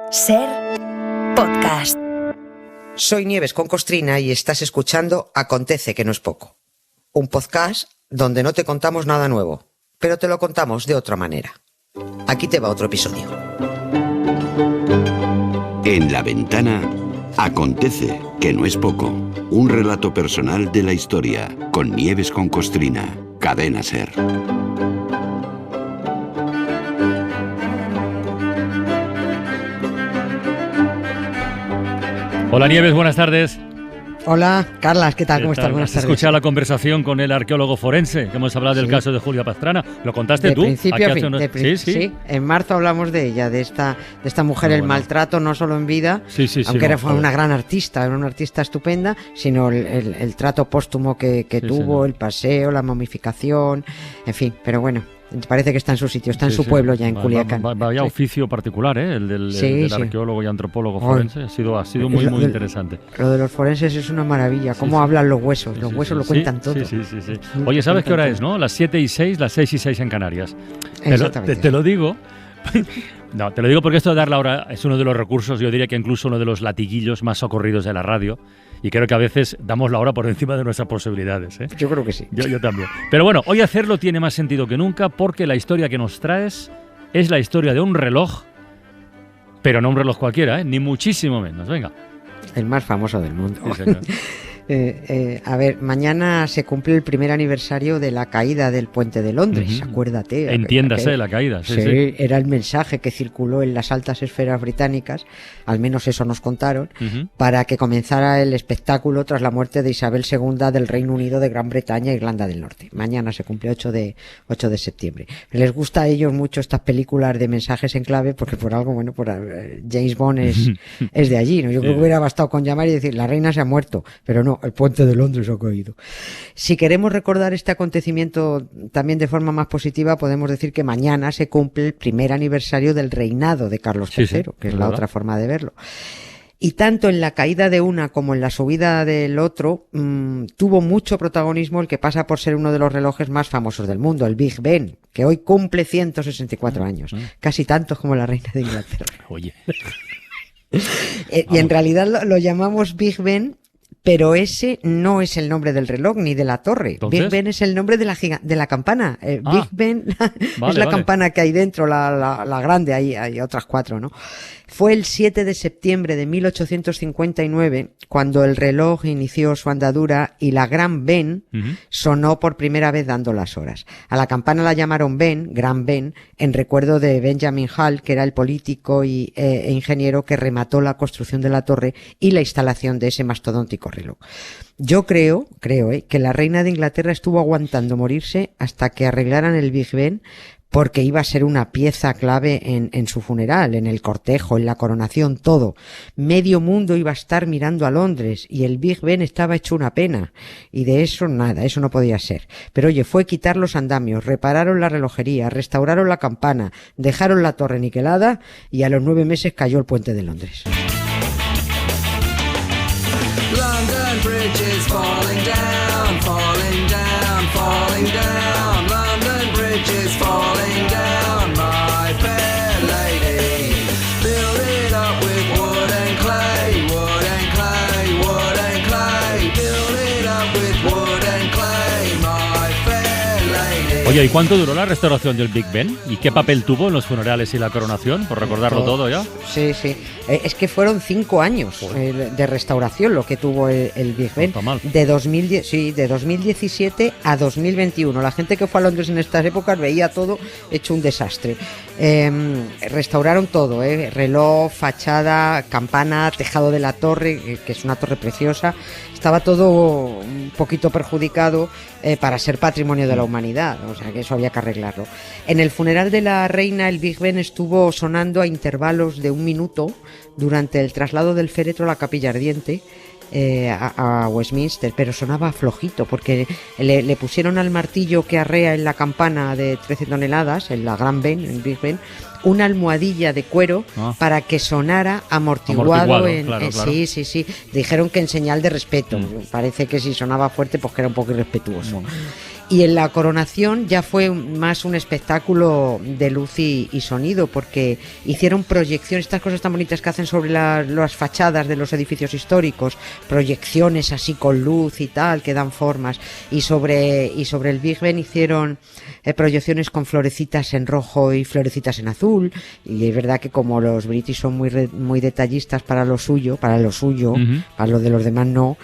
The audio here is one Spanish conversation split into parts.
Ser podcast. Soy Nieves con Costrina y estás escuchando Acontece, que no es poco. Un podcast donde no te contamos nada nuevo, pero te lo contamos de otra manera. Aquí te va otro episodio. En La Ventana, Acontece, que no es poco. Un relato personal de la historia, con Nieves con Costrina. Cadena Ser. Hola Nieves, buenas tardes. Hola, Carlas, ¿qué tal? ¿Cómo estás? Buenas tardes. Escucha la conversación con el arqueólogo forense, que hemos hablado del caso de Julia Pastrana. ¿Lo contaste tú? De principio a fin. Sí, en marzo hablamos de ella, de esta mujer, el maltrato, no solo en vida, aunque fue una gran artista, era una artista estupenda, sino el trato póstumo que tuvo, el paseo, la momificación, en fin, pero bueno. Parece que está en su sitio, está en su pueblo ya, en Culiacán. Vaya oficio particular, el del arqueólogo y antropólogo forense. Ha sido muy interesante. Lo de los forenses es una maravilla. Cómo hablan los huesos. Los huesos lo cuentan todo. Sí. Oye, ¿sabes qué hora es, no? Las 7:06, las 6:06 en Canarias. Exactamente. Te lo digo. No, te lo digo porque esto de dar la hora es uno de los recursos, yo diría que incluso uno de los latiguillos más socorridos de la radio. Y creo que a veces damos la hora por encima de nuestras posibilidades, ¿eh? Yo creo que sí. Yo también. Pero bueno, hoy hacerlo tiene más sentido que nunca porque la historia que nos traes es la historia de un reloj, pero no un reloj cualquiera, ¿eh? Ni muchísimo menos. Venga. El más famoso del mundo. Sí, señor. A ver, mañana se cumple el primer aniversario de la caída del puente de Londres, acuérdate. Entiéndase la caída. Sí. Era el mensaje que circuló en las altas esferas británicas, al menos eso nos contaron, para que comenzara el espectáculo tras la muerte de Isabel II del Reino Unido de Gran Bretaña e Irlanda del Norte. Mañana se cumple 8 de septiembre. Les gusta a ellos mucho estas películas de mensajes en clave porque por algo, bueno, James Bond es de allí, ¿no? Yo creo que hubiera bastado con llamar y decir, la reina se ha muerto, pero no, el puente de Londres ha caído. Si queremos recordar este acontecimiento también de forma más positiva, podemos decir que mañana se cumple el primer aniversario del reinado de Carlos III, que es la otra forma de verlo. Y tanto en la caída de una como en la subida del otro, tuvo mucho protagonismo el que pasa por ser uno de los relojes más famosos del mundo, el Big Ben, que hoy cumple 164 años, casi tantos como la reina de Inglaterra. Oye. Y en realidad lo llamamos Big Ben, pero ese no es el nombre del reloj ni de la torre. ¿Entonces? Big Ben es el nombre de la campana. Big Ben es la campana que hay dentro, la grande, hay otras 4, ¿no? Fue el 7 de septiembre de 1859 cuando el reloj inició su andadura y la Gran Ben sonó por primera vez dando las horas. A la campana la llamaron Ben, Gran Ben, en recuerdo de Benjamin Hall, que era el político e ingeniero que remató la construcción de la torre y la instalación de ese mastodóntico reloj. Yo creo que la reina de Inglaterra estuvo aguantando morirse hasta que arreglaran el Big Ben, porque iba a ser una pieza clave en su funeral, en el cortejo, en la coronación, todo. Medio mundo iba a estar mirando a Londres y el Big Ben estaba hecho una pena. Y de eso nada, eso no podía ser. Pero oye, fue quitar los andamios, repararon la relojería, restauraron la campana, dejaron la torre niquelada y a los 9 meses cayó el puente de Londres. London Bridge is falling down, falling down, falling down. London Bridge is falling down, my fair lady. Build it up with wood and clay, wood and clay, wood and clay. Build it up with wood and clay, my fair lady. Oye, ¿y cuánto duró la restauración del Big Ben? ¿Y qué papel tuvo en los funerales y la coronación? Por recordarlo todo ya. Sí. Es que fueron 5 años de restauración lo que tuvo el Big Ben. No está mal. De 2017 a 2021. La gente que fue a Londres en estas épocas veía todo hecho un desastre. Restauraron todo, reloj, fachada, campana, tejado de la torre, que es una torre preciosa. Estaba todo un poquito perjudicado para ser patrimonio de la humanidad, o sea que eso había que arreglarlo. En el funeral de la reina el Big Ben estuvo sonando a intervalos de 1 minuto durante el traslado del féretro a la capilla ardiente a Westminster, pero sonaba flojito porque le pusieron al martillo que arrea en la campana de 13 toneladas, en la Gran Ben, en Big Ben, una almohadilla de cuero para que sonara amortiguado. Claro. Sí. Dijeron que en señal de respeto. Parece que si sonaba fuerte, pues que era un poco irrespetuoso. Y en la coronación ya fue más un espectáculo de luz y sonido, porque hicieron proyecciones, estas cosas tan bonitas que hacen sobre las fachadas de los edificios históricos, proyecciones así con luz y tal, que dan formas, y sobre el Big Ben hicieron proyecciones con florecitas en rojo y florecitas en azul, y es verdad que como los british son muy detallistas para lo suyo, para lo de los demás no,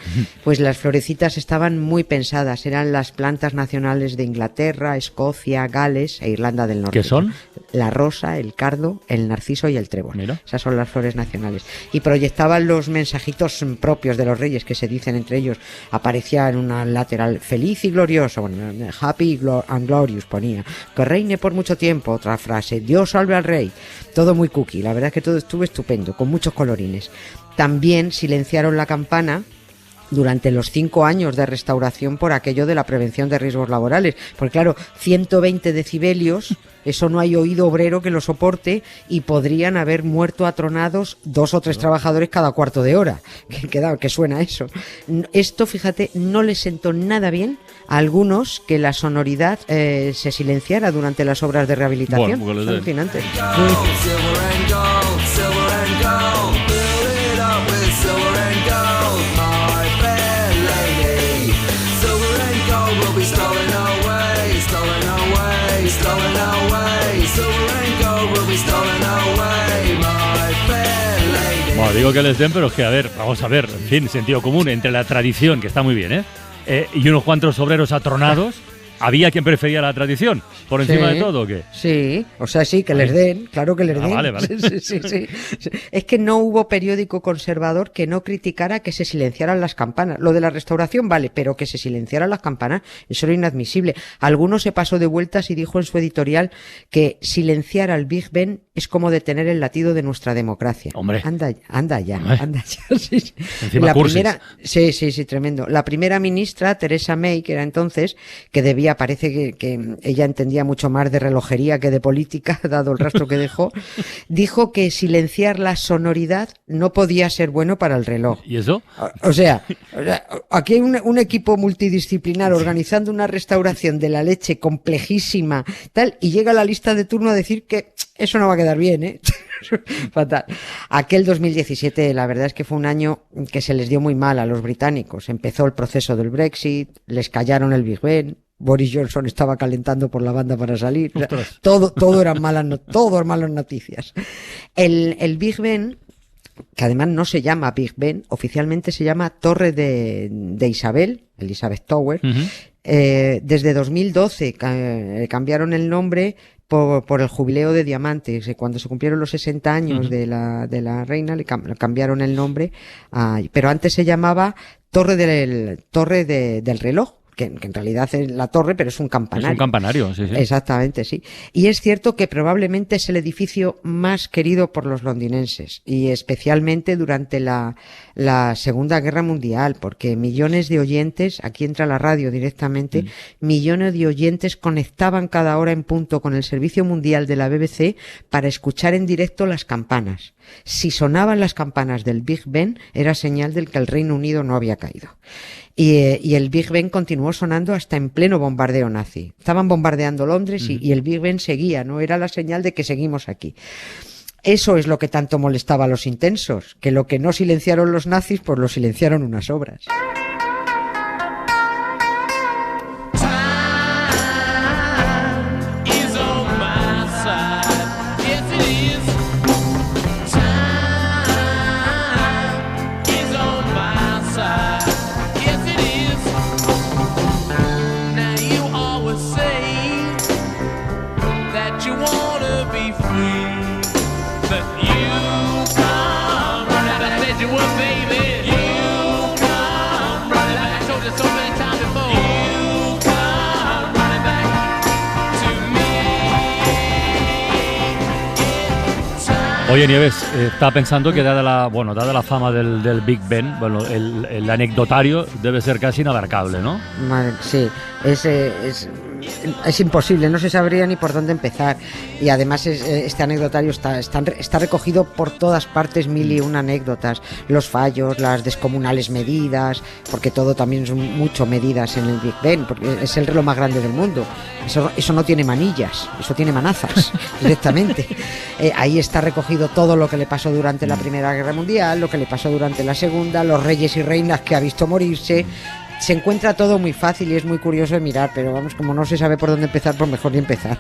pues las florecitas estaban muy pensadas, eran las plantas nacionales de Inglaterra, Escocia, Gales e Irlanda del Norte. ¿Qué son? La rosa, el cardo, el narciso y el trébol. Mira. Esas son las flores nacionales. Y proyectaban los mensajitos propios de los reyes que se dicen entre ellos. Aparecía en una lateral feliz y glorioso, bueno, happy and glorious ponía. Que reine por mucho tiempo, otra frase. Dios salve al rey. Todo muy cookie. La verdad es que todo estuvo estupendo, con muchos colorines. También silenciaron la campana durante los 5 años de restauración por aquello de la prevención de riesgos laborales. Porque claro, 120 decibelios, eso no hay oído obrero que lo soporte y podrían haber muerto atronados 2 o 3 trabajadores cada cuarto de hora. Que suena eso. Esto, fíjate, no les sentó nada bien a algunos que la sonoridad se silenciara durante las obras de rehabilitación. Bueno, es alucinante. Bueno, digo que les den, pero es que, a ver, vamos a ver, en fin, sentido común entre la tradición, que está muy bien, y unos cuantos obreros atronados. ¿Había quien prefería la tradición por encima de todo o qué? Sí, o sea, sí, que les den, claro que les den. Vale. Sí. Es que no hubo periódico conservador que no criticara que se silenciaran las campanas. Lo de la restauración vale, pero que se silenciaran las campanas, eso era inadmisible. Alguno se pasó de vueltas y dijo en su editorial que silenciar al Big Ben es como detener el latido de nuestra democracia. Hombre. Anda ya. Sí. Encima La cursis. primera, sí, tremendo. La primera ministra, Theresa May, que era entonces, que debía, parece que ella entendía mucho más de relojería que de política, dado el rastro que dejó, dijo que silenciar la sonoridad no podía ser bueno para el reloj. ¿Y eso? O sea, aquí hay un equipo multidisciplinar organizando una restauración de la leche complejísima, tal, y llega la lista de turno a decir que eso no va a quedar bien, ¿eh? Fatal. Aquel 2017, la verdad es que fue un año que se les dio muy mal a los británicos. Empezó el proceso del Brexit, les callaron el Big Ben, Boris Johnson estaba calentando por la banda para salir. O sea, todo eran malas noticias. El Big Ben, que además no se llama Big Ben, oficialmente se llama Torre de Isabel, Elizabeth Tower. Uh-huh. Desde 2012 cambiaron el nombre por el jubileo de diamantes. Cuando se cumplieron los 60 años de la reina, le cambiaron el nombre, pero antes se llamaba Torre del Reloj. Que en realidad es la torre, pero es un campanario. Es un campanario, sí. Exactamente, sí. Y es cierto que probablemente es el edificio más querido por los londinenses, y especialmente durante la Segunda Guerra Mundial, porque millones de oyentes, aquí entra la radio directamente, millones de oyentes conectaban cada hora en punto con el servicio mundial de la BBC para escuchar en directo las campanas. Si sonaban las campanas del Big Ben, era señal de que el Reino Unido no había caído. Y el Big Ben continuó sonando hasta en pleno bombardeo nazi. Estaban bombardeando Londres y el Big Ben seguía, ¿no? Era la señal de que seguimos aquí. Eso es lo que tanto molestaba a los intensos, que lo que no silenciaron los nazis, pues lo silenciaron unas obras. Oye, Nieves, estaba pensando que dada la fama del Big Ben, bueno, el anecdotario debe ser casi inabarcable, ¿no? Sí, Es imposible, no se sabría ni por dónde empezar. Y además este anecdotario está recogido por todas partes, mil y una anécdotas. Los fallos, las descomunales medidas, porque todo también son mucho medidas en el Big Ben, porque es el reloj más grande del mundo. Eso no tiene manillas, eso tiene manazas directamente. Ahí está recogido todo lo que le pasó durante la Primera Guerra Mundial, lo que le pasó durante la Segunda, los reyes y reinas que ha visto morirse. Se encuentra todo muy fácil y es muy curioso de mirar, pero vamos, como no se sabe por dónde empezar, pues mejor ni empezar.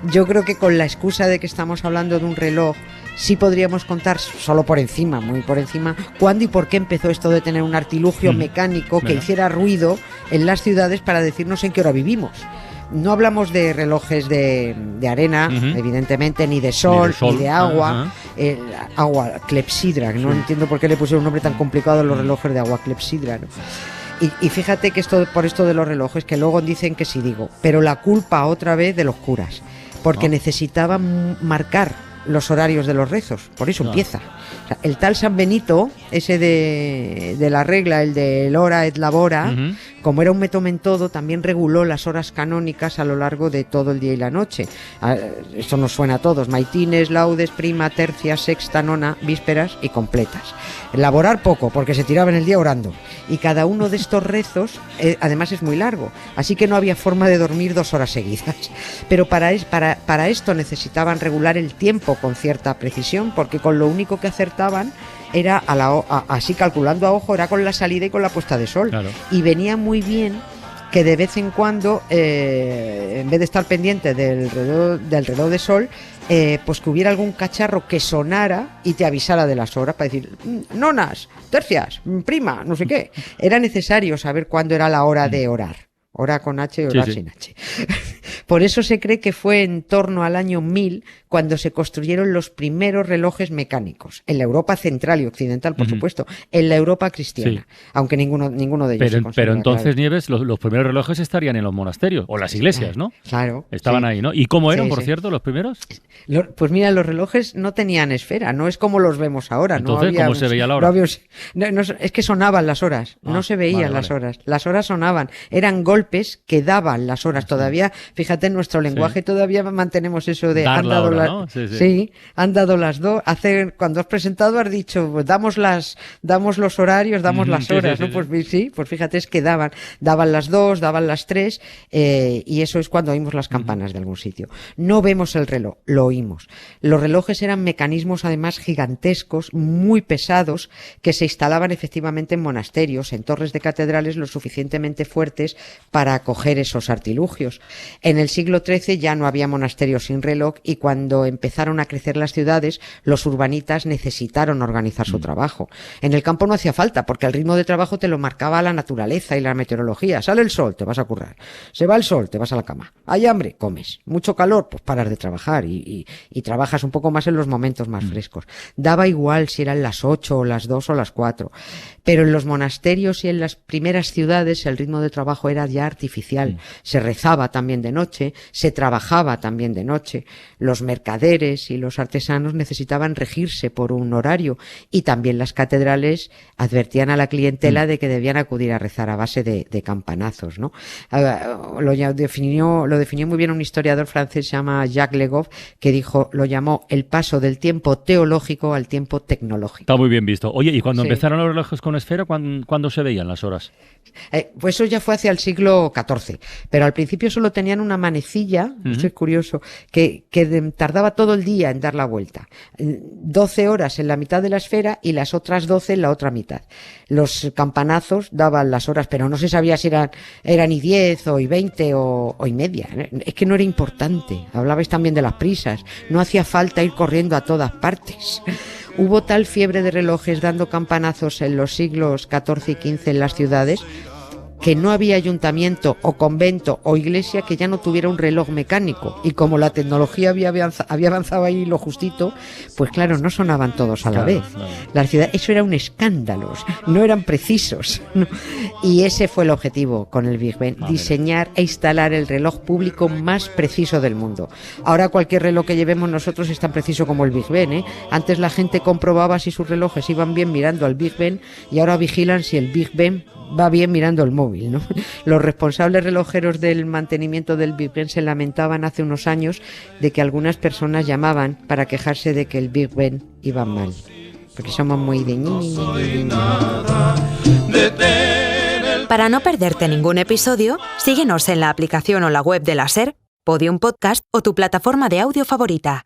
Yo creo que con la excusa de que estamos hablando de un reloj, sí podríamos contar, solo por encima, muy por encima, cuándo y por qué empezó esto de tener un artilugio mecánico que hiciera ruido en las ciudades para decirnos en qué hora vivimos. No hablamos de relojes de arena, evidentemente, ni de sol, ni de agua. Agua, clepsidra, que no entiendo por qué le pusieron un nombre tan complicado a los relojes de agua, clepsidra, ¿no? Y fíjate que por esto de los relojes, que luego dicen que sí digo, pero la culpa otra vez de los curas, porque necesitaban marcar los horarios de los rezos, por eso empieza. O sea, el tal San Benito, ese de la regla, el del hora et labora, como era un metomentodo, también reguló las horas canónicas a lo largo de todo el día y la noche. Esto nos suena a todos: maitines, laudes, prima, tercia, sexta, nona, vísperas y completas. Elaborar poco, porque se tiraban el día orando. Y cada uno de estos rezos, además, es muy largo, así que no había forma de dormir 2 horas seguidas. Pero para esto necesitaban regular el tiempo con cierta precisión, porque con lo único que acertaban era, así calculando a ojo, era con la salida y con la puesta de sol. Claro. Y venía muy bien que de vez en cuando, en vez de estar pendiente del reloj de sol, pues que hubiera algún cacharro que sonara y te avisara de las horas para decir nonas, tercias, prima, no sé qué. Era necesario saber cuándo era la hora de orar. Hora con H y orar sin H. Por eso se cree que fue en torno al año 1000 cuando se construyeron los primeros relojes mecánicos. En la Europa central y occidental, por supuesto. En la Europa cristiana. Aunque ninguno de ellos se considera. Pero entonces, claro, Nieves, los primeros relojes estarían en los monasterios o las iglesias, ¿no? Claro. Estaban ahí, ¿no? ¿Y cómo eran, por cierto, los primeros? Pues mira, los relojes no tenían esfera. No es como los vemos ahora. Entonces, ¿cómo se veía la hora? Es que sonaban las horas. No se veían las horas. Las horas sonaban. Eran golpes que daban las horas. Todavía, fíjate, en nuestro lenguaje todavía mantenemos eso de han dado ¿no? Han dado las dos. Cuando has presentado has dicho, pues damos los horarios, damos las horas, ¿no? Pues fíjate, es que daban las 2, daban las 3, y eso es cuando oímos las campanas de algún sitio. No vemos el reloj, lo oímos. Los relojes eran mecanismos además gigantescos, muy pesados, que se instalaban efectivamente en monasterios, en torres de catedrales lo suficientemente fuertes para acoger esos artilugios. En el siglo XIII ya no había monasterios sin reloj, y cuando empezaron a crecer las ciudades, los urbanitas necesitaron organizar su trabajo. En el campo no hacía falta, porque el ritmo de trabajo te lo marcaba la naturaleza y la meteorología. Sale el sol, te vas a currar. Se va el sol, te vas a la cama. Hay hambre, comes. Mucho calor, pues paras de trabajar y trabajas un poco más en los momentos más frescos. Daba igual si eran las 8 o las 2 o las 4. Pero en los monasterios y en las primeras ciudades el ritmo de trabajo era ya artificial. Se rezaba también de noche, se trabajaba también de noche. Los mercaderes y los artesanos necesitaban regirse por un horario, y también las catedrales advertían a la clientela de que debían acudir a rezar a base de campanazos, ¿no? Lo definió muy bien un historiador francés, se llama Jacques Legoff, que lo llamó el paso del tiempo teológico al tiempo tecnológico. Está muy bien visto. Oye, ¿y cuando empezaron los relojes con esfera, cuándo se veían las horas? Pues eso ya fue hacia el siglo XIV, pero al principio solo tenían una manecilla, esto es curioso, que tardaba todo el día en dar la vuelta. 12 horas en la mitad de la esfera y las otras 12 en la otra mitad. Los campanazos daban las horas, pero no se sabía si eran y 10 o y 20 o y media. Es que no era importante. Hablabais también de las prisas. No hacía falta ir corriendo a todas partes. Hubo tal fiebre de relojes dando campanazos en los siglos XIV y XV en las ciudades que no había ayuntamiento o convento o iglesia que ya no tuviera un reloj mecánico, y como la tecnología había avanzado ahí lo justito, pues claro, no sonaban todos a la vez. La ciudad, eso era un escándalo, no eran precisos, ¿no? Y ese fue el objetivo con el Big Ben, diseñar e instalar el reloj público más preciso del mundo. Ahora cualquier reloj que llevemos nosotros es tan preciso como el Big Ben, ¿eh? Antes la gente comprobaba si sus relojes iban bien mirando al Big Ben, y ahora vigilan si el Big Ben va bien mirando el móvil, ¿no? Los responsables relojeros del mantenimiento del Big Ben se lamentaban hace unos años de que algunas personas llamaban para quejarse de que el Big Ben iba mal. Porque somos muy de... Para no perderte ningún episodio, síguenos en la aplicación o la web de la SER, Podium Podcast o tu plataforma de audio favorita.